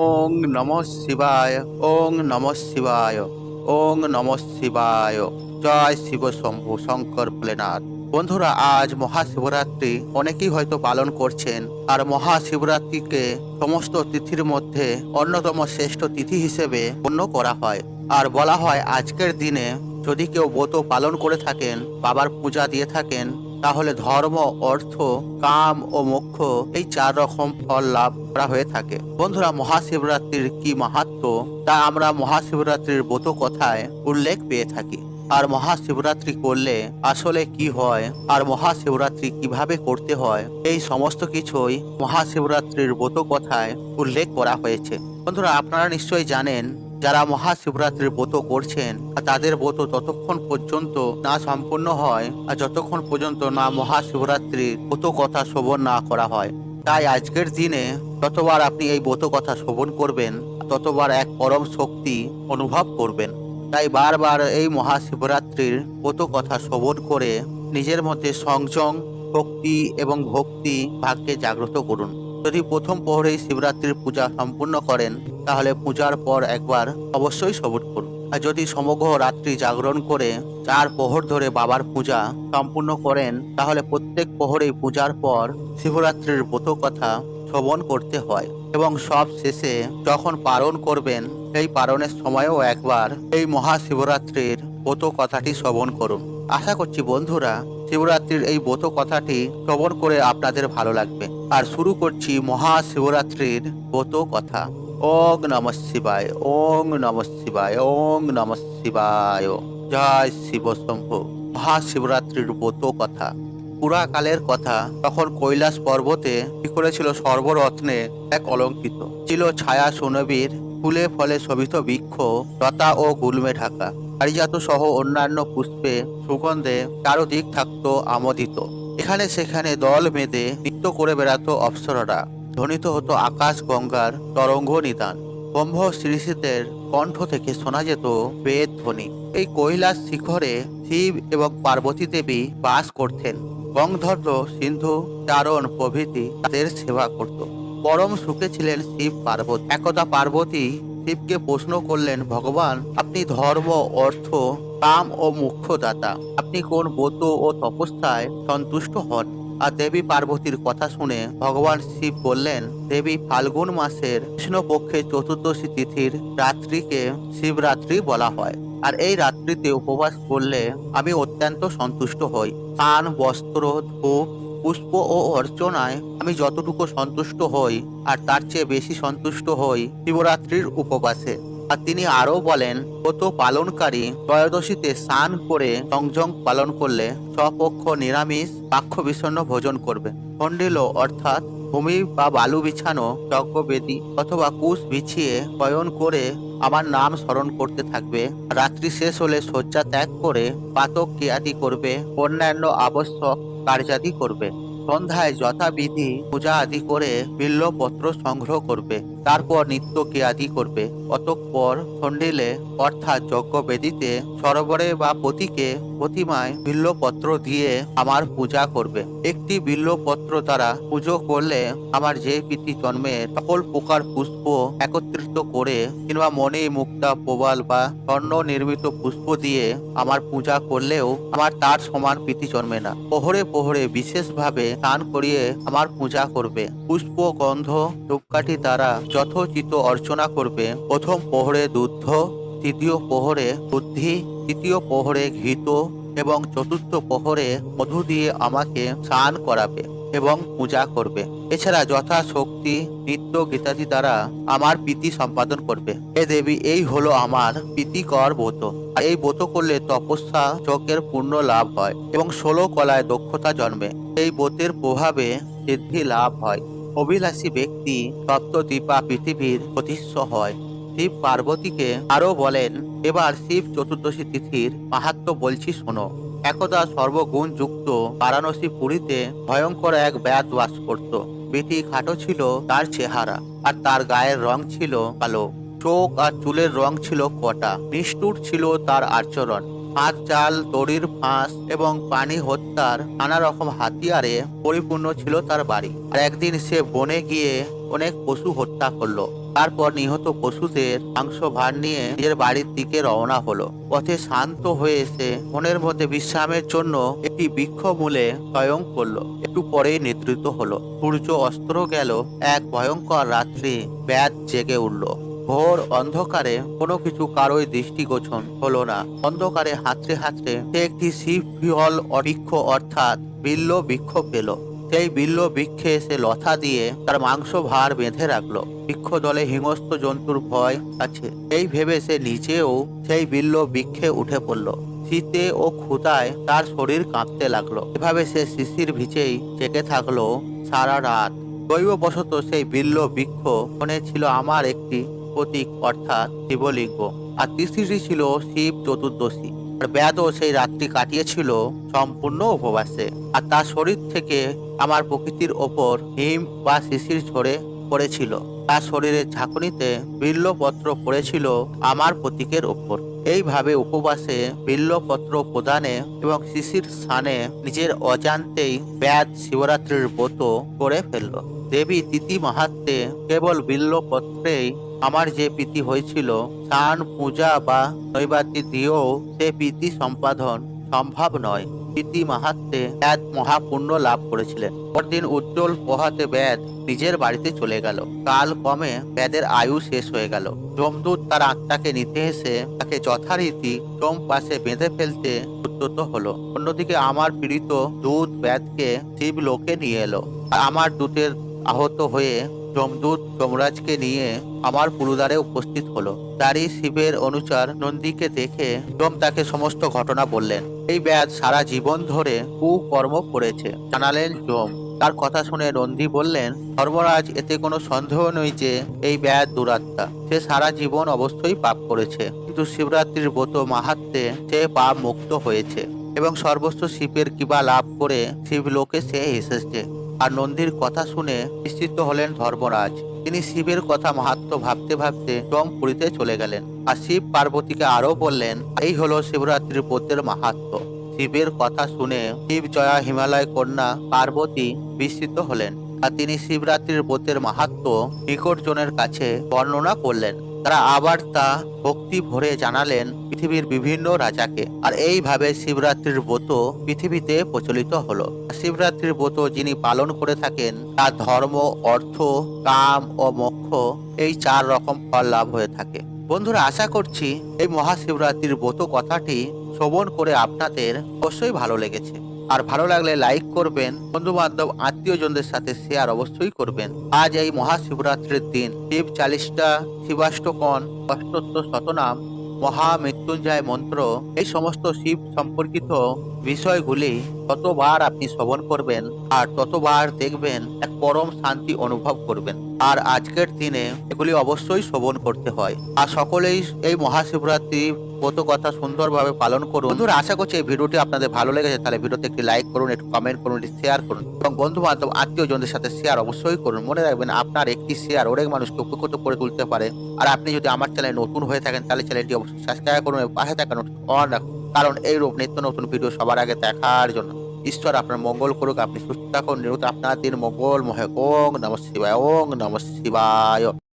ওং নমঃ শিবায়, ওং নমঃ শিবায়, ওং নমঃ শিবায়। জয় শিব শম্ভু শঙ্কর ভোলেনাথ। বন্ধুরা, আজ মহাশিবরাত্রি অনেকেই হয়তো পালন করছেন। আর মহাশিবরাত্রিকে সমস্ত তিথির মধ্যে অন্যতম শ্রেষ্ঠ তিথি হিসেবে গণ্য করা হয়। আর বলা হয় আজকের দিনে যদি কেউ ব্রত পালন করে থাকেন, বাবার পূজা দিয়ে থাকেন, তাহলে ধর্ম, অর্থ, কাম ও মোক্ষ এই 4 রকম ফল লাভ করা হয়ে থাকে। বন্ধুরা, মহাশিবরাত্রির কি মাহাত্ম্য তা আমরা মহাশিবরাত্রির ব্রত কথায় উল্লেখ পেয়ে থাকি। আর মহাশিবরাত্রি করলে আসলে কি হয়, আর মহাশিবরাত্রি কিভাবে করতে হয়, এই সমস্ত কিছুই মহাশিবরাত্রির ব্রত কথায় উল্লেখ করা হয়েছে। বন্ধুরা, আপনারা নিশ্চয়ই জানেন, যারা মহাশিবরাত্রির ব্রত করছেন তাদের ব্রত ততক্ষণ পর্যন্ত না সম্পূর্ণ হয় আর যতক্ষণ পর্যন্ত না মহাশিবরাত্রির ব্রত কথা শ্রবণ না করা হয়। তাই আজকের দিনে যতবার আপনি এই ব্রত কথা শ্রবণ করবেন, ততবার এক পরম শক্তি অনুভব করবেন। তাই বারবার এই মহাশিবরাত্রির ব্রত কথা শ্রবণ করে নিজের মধ্যে সংযম, শক্তি এবং ভক্তি ভাগ্যে জাগ্রত করুন। যদি প্রথম প্রহরেই শিবরাত্রির পূজা সম্পূর্ণ করেন, তাহলে পূজার পর একবার অবশ্যই শ্রবণ করুন। আর যদি সমগ্র রাত্রি জাগরণ করে 4 প্রহর ধরে বাবার পূজা সম্পূর্ণ করেন, তাহলে প্রত্যেক প্রহরেই পূজার পর শিবরাত্রির ব্রত কথা শ্রবণ করতে হয়। এবং সব শেষে যখন পারণ করবেন, এই পারণের সময়ও একবার এই মহাশিবরাত্রির ব্রত কথাটি শ্রবণ করুন। আশা করছি বন্ধুরা, শিবরাত্রির এই ব্রত কথাটি শ্রবণ করে আপনাদের ভালো লাগবে। আর শুরু করছি মহাশিবরাত্রির ব্রত কথা। ওং নমঃ শিবায়, ওং নমঃ শিবায়, ওং নমঃ শিবায়। জয় শিব শম্ভু। মহাশিবরাত্রির ব্রত কথা। পুরাকালের কথা, তখন কৈলাস পর্বতে কি করেছিল সর্বরত্নে এক অলঙ্কৃত ছিল ছায়া সুনবীর, ফুলে ফলে শোভিত বৃক্ষ, লতা ও গুল্মে ঢাকা, পারিজাত সহ অন্যান্য পুষ্পে সুগন্ধে চারদিক থাকতো আমোদিত। এখানে সেখানে দল বেঁধে নৃত্য করে বেড়াতো অপ্সররা, ধ্বনিত হতো আকাশ গঙ্গার তরঙ্গ নিদান। ব্রহ্ম ঋষিদের কণ্ঠ থেকে শোনা যেত বেদ ধ্বনি। এই কৈলাস শিখরে শিব এবং পার্বতী দেবী বাস করতেন। গঙ্গধর্ম, সিন্ধু, চারণ প্রভৃতি তাদের সেবা করত। পরম সুখে ছিলেন শিব পার্বতী। একদা পার্বতী শিবকে প্রশ্ন করলেন, ভগবান, আপনি ধর্ম, অর্থ, কাম ও মোক্ষ দাতা। আপনি কোন ব্রত ও তপস্যায় সন্তুষ্ট হন? আর দেবী পার্বতীর কথা শুনে ভগবান শিব বললেন, দেবী, ফাল্গুন মাসের কৃষ্ণপক্ষের চতুর্দশী তিথির রাত্রিকে শিবরাত্রি বলা হয়। আর এই রাত্রিতে উপবাস করলে আমি অত্যন্ত সন্তুষ্ট হই। স্নান, বস্ত্র, ধূপ, পুষ্প ও অর্চনায় আমি যতটুকু সন্তুষ্ট হই, আর তার চেয়ে বেশি সন্তুষ্ট হই শিবরাত্রির উপবাসে। আর তিনি আরো বলেন, ব্রত পালনকারী ত্রয়োদশীতে স্নান করে সংযম পালন করলে স্বপক্ষ নিরামিষ বাক্য বিষণ্ণ ভোজন করবে। খণ্ডিল অর্থাৎ ভূমি বা বালু বিছানো যজ্ঞবেদী অথবা কুশ বিছিয়ে শয়ন করে আমার নাম স্মরণ করতে থাকবে। রাত্রি শেষ হলে শয্যা ত্যাগ করে পাতক ক্রিয়াদি করবে, অন্যান্য আবশ্যক কার্যাদি করবে। সন্ধ্যায় যথাবিধি পূজা আদি করে বিল্লপত্র সংগ্রহ করবে। তারপর নিত্য ক্রিয়াদি করবে। অতঃপর খণ্ডিলে অর্থাৎ যজ্ঞবেদিতে সরোবরে বা পতিকে প্রতিমায় বিল্লপত্র দিয়ে আমার পূজা করবে। একটি বিল্লপত্র দ্বারা পুজো করলে আমার যে প্রীতি জন্মে, সকল প্রকার পুষ্প একত্রিত করে কিংবা মণি, মুক্তা, প্রবাল বা স্বর্ণ নির্মিত পুষ্প দিয়ে আমার পূজা করলেও আমার তার সমান প্রীতি জন্মে না। প্রহরে প্রহরে বিশেষভাবে স্নান করিয়ে আমার পূজা করবে। পুষ্প, গন্ধ, ধূপকাঠি দ্বারা যথোচিত অর্চনা করবে। প্রথম প্রহরে দুগ্ধ, তৃতীয় প্রহরে বুদ্ধি, তৃতীয় প্রহরে ঘৃত এবং চতুর্থ প্রহরে মধু দিয়ে আমাকে স্নান করাবে এবং পূজা করবে। এছাড়া যথাশক্তি নিত্য গীতাদি দ্বারা আমার প্রীতি সম্পাদন করবে। হে দেবী, এই হলো আমার প্রীতিকর ব্রত। আর এই ব্রত করলে তপস্যা যজ্ঞের পূর্ণ লাভ হয় এবং 16 কলায় দক্ষতা জন্মে। এই ব্রতের প্রভাবে সিদ্ধি লাভ হয়। অভিলাষী ব্যক্তি সপ্তদ্বীপা পৃথিবীর প্রতিষ্ঠ হয়। শিব পার্বতীকে আরো বলেন, এবার শিব চতুর্দশী তিথির মাহাত্ম্য বলছি শোনো। একদা সর্বগুণ যুক্ত বারাণসী পুরীতে ভয়ঙ্কর এক ব্যাধ বাস করত। বেটি খাটো ছিল তার চেহারা, আর তার গায়ের রং ছিল কালো। চোখ আর চুলের রং ছিল কটা। নিষ্ঠুর ছিল তার আচরণ। হাত জাল, দড়ির ফাঁস এবং পানি হত্যার নানা রকম হাতিয়ারে পরিপূর্ণ ছিল তার বাড়ি। আর একদিন সে বনে গিয়ে অনেক পশু হত্যা করলো। তারপর নিহত পশুদের মাংস ভার নিয়ে নিজের বাড়ির দিকে রওনা হলো। পথে শান্ত হয়ে এসে মনের মধ্যে বিশ্রামের জন্য একটি বৃক্ষ মূলে শয়ন করলো। একটু পরেই নিদ্রিত হলো। সূর্য অস্ত গেল। এক ভয়ঙ্কর রাত্রি ব্যাধ জেগে উঠল। ঘোর অন্ধকারে কোনো কিছু কারোই দৃষ্টিগোচর হলো না। অন্ধকারে হাতড়ে হাতড়ে সে একটি শিবফল বৃক্ষ অর্থাৎ বিল্ল বৃক্ষ পেল। সেই বিল্ল বৃক্ষে সে লথা দিয়ে তার মাংস ভার বেঁধে রাখলো। বৃক্ষ দলে হিংস্র জন্তুর ভয় আছে এই ভেবে সে নিজেও সেই বিল্ল বৃক্ষে উঠে পড়ল। শীতে ও ক্ষুধায় তার শরীর কাঁপতে লাগলো। এভাবে সে শিশির ভিজেই জেগে থাকলো সারা রাত। দৈববশত সেই বিল্ল বৃক্ষ মনে ছিল আমার একটি প্রতীক অর্থাৎ শিবলিঙ্গ, আর তিথিটি ছিল শিব চতুর্দশী। আর ব্যাধও সেই রাত্রি কাটিয়েছিল সম্পূর্ণ উপবাসে। আর তার শরীর থেকে আমার প্রকৃতির ওপর হিম বা শিশির ঝরে পড়েছিল। তার শরীরের ঝাঁকুনিতে বিল্লপত্র পড়েছিল আমার প্রতীকের ওপর। এইভাবে উপবাসে বিল্লপত্র প্রদানে এবং শিশির স্থানে নিজের অজান্তেই ব্যাধ শিবরাত্রির ব্রত করে ফেলল। দেবী তিথি মাহাত্ম্যে কেবল বিল্লপত্রেই আমার যে প্রীতি হয়েছিল, স্নান পূজা বা নৈবাদ্য দিয়েও সে প্রীতি সম্পাদন সম্ভব নয়। প্রীতি মাহাত্ম্যে ব্যাধ মহাপুণ্য লাভ করেছিলেন। পরদিন উজ্জ্বল পোহাতে ব্যাধ নিজের বাড়িতে চলে গেল। কাল কমে ব্যাধের আয়ু শেষ হয়ে গেল। যমদূত তার আত্মাকে নিতে এসে তাকে যথারীতি সোম পাশে বেঁধে ফেলতে উদ্যত হলো। অন্যদিকে আমার পীড়িত দূত ব্যাধকে শিব লোকে নিয়ে এলো। আমার দূতের আহত হয়ে যমদূত যমরাজকে নিয়ে আমার পুরুদ্বারে উপস্থিত হলো। তারই শিবের অনুচর নন্দীকে দেখে যম তাকে সমস্ত ঘটনা বললেন। এই ব্যাধ সারা জীবন ধরে কুকর্ম করেছে জানালেন যম। তার কথা শুনে নন্দী বললেন, ধর্মরাজ, এতে কোনো সন্দেহ নেই যে এই ব্যাধ দুরাত্মা। সে সারা জীবন অবশ্যই পাপ করেছে, কিন্তু শিবরাত্রির ব্রত মাহাত্ম্যে সে পাপ মুক্ত হয়েছে এবং সর্বস্ব শিবের কৃপা লাভ করে শিবলোকে সে এসেছে। আর নন্দীর কথা শুনে নিশ্চিত হলেন ধর্মরাজ। তিনি শিবের কথা মাহাত্ম্য ভাবতে ভাবতে পুরীতে চলে গেলেন। আর শিব পার্বতীকে আরো বললেন, এই হলো শিবরাত্রির ব্রতের মাহাত্ম্য। শিবের কথা শুনে শিব জয়া হিমালয় কন্যা পার্বতী বিস্মিত হলেন। আর তিনি শিবরাত্রির ব্রতের মাহাত্ম্য নিকটজনের কাছে বর্ণনা করলেন। তারা আবার তা ভক্তি ভরে জানালেন পৃথিবীর বিভিন্ন রাজাকে। আর এইভাবে শিবরাত্রির ব্রত পৃথিবীতে প্রচলিত হলো। শিবরাত্রির ব্রত যিনি পালন করে থাকেন তার ধর্ম, অর্থ, কাম ও মোক্ষ এই 4 রকম ফল লাভ হয়ে থাকে। বন্ধুরা, আশা করছি এই মহাশিবরাত্রির ব্রত কথাটি শ্রবণ করে আপনাদের অবশ্যই ভালো লেগেছে। আর ভালো লাগলে লাইক করবেন, বন্ধু বান্ধব আত্মীয়জনদের সাথে শেয়ার অবশ্যই করবেন। আজ এই মহাশিবরাত্রির দিন শিব চালিশটা, শিবাষ্টকন, অষ্টোত্তর শতনাম, মহামৃত্যুঞ্জয় মন্ত্র এই সমস্ত শিব সম্পর্কিত বিষয়গুলি ততবার আপনি শ্রবণ করবেন আর ততবার দেখবেন এক পরম শান্তি অনুভব করবেন। আর আজকের দিনে এগুলি অবশ্যই শ্রবণ করতে হয়। আর সকলেই এই মহাশিবরাত্রি ব্রত কথা সুন্দরভাবে পালন করুন। বন্ধুরা, আশা করছি এই ভিডিওটি আপনাদের ভালো লেগেছে। তাহলে ভিডিওতে একটি লাইক করুন, একটু কমেন্ট করুন, একটি শেয়ার করুন এবং বন্ধু বান্ধব আত্মীয়জনদের সাথে শেয়ার অবশ্যই করুন। মনে রাখবেন, আপনার একটি শেয়ার অনেক মানুষকে উপকৃত করে তুলতে পারে। আর আপনি যদি আমার চ্যানেলে নতুন হয়ে থাকেন তাহলে চ্যানেলটি অবশ্যই সাবস্ক্রাইব করুন এবং পাশে থাকা নোটিফিকেশন অন রাখুন, কারণ এই রূপ নিত্য নতুন ভিডিও সবার আগে দেখার জন্য। ঈশ্বর আপনার মঙ্গল করুক, আপনি সুস্থ থাকুন, নিরুত আপনার দিন মঙ্গলময় হোক। ওং নমঃ শিবায়, ওং নমঃ শিবায়।